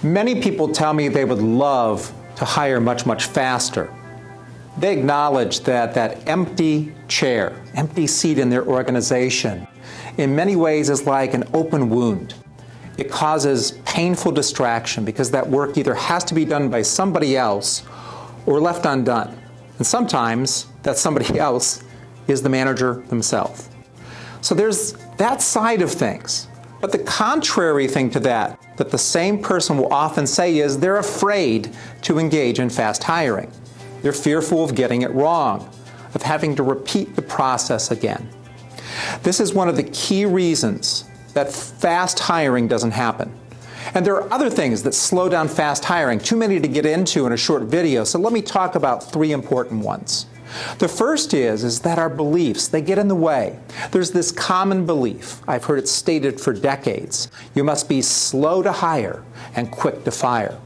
Many people tell me they would love to hire much, much faster. They acknowledge that that empty chair, empty seat in their organization, in many ways is like an open wound. It causes painful distraction because that work either has to be done by somebody else or left undone. And sometimes that somebody else is the manager themselves. So there's that side of things. But the contrary thing to that the same person will often say is they're afraid to engage in fast hiring. They're fearful of getting it wrong, of having to repeat the process again. This is one of the key reasons that fast hiring doesn't happen. And there are other things that slow down fast hiring, too many to get into in a short video, so let me talk about three important ones. The first is that our beliefs, they get in the way. There's this common belief, I've heard it stated for decades, you must be slow to hire and quick to fire.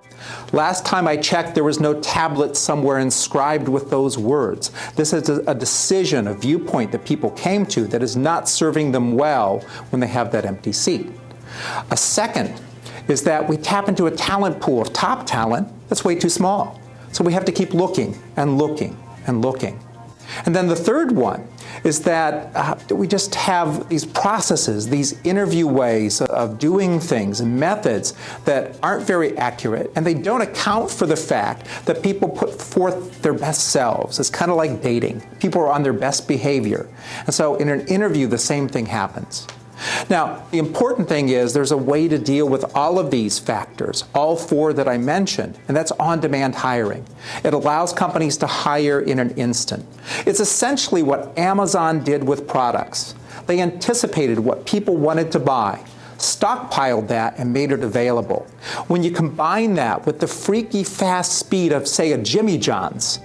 Last time I checked, there was no tablet somewhere inscribed with those words. This is a decision, a viewpoint that people came to that is not serving them well when they have that empty seat. A second is that we tap into a talent pool of top talent that's way too small. So we have to keep looking and looking and looking. And then the third one is that we just have these processes, these interview ways of doing things and methods that aren't very accurate, and they don't account for the fact that people put forth their best selves. It's kind of like dating. People are on their best behavior. And so in an interview, the same thing happens. Now, the important thing is there's a way to deal with all of these factors, all four that I mentioned, and that's on-demand hiring. It allows companies to hire in an instant. It's essentially what Amazon did with products. They anticipated what people wanted to buy, stockpiled that, and made it available. When you combine that with the freaky fast speed of, say, a Jimmy John's,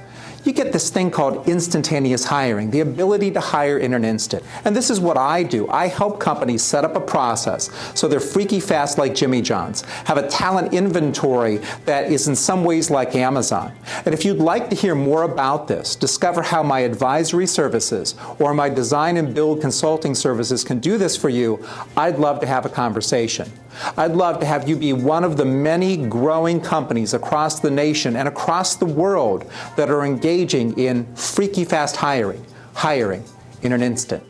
you get this thing called instantaneous hiring, the ability to hire in an instant. And this is what I do. I help companies set up a process so they're freaky fast like Jimmy John's, have a talent inventory that is in some ways like Amazon. And if you'd like to hear more about this, discover how my advisory services or my design and build consulting services can do this for you, I'd love to have a conversation. I'd love to have you be one of the many growing companies across the nation and across the world that are engaging in freaky fast hiring in an instant.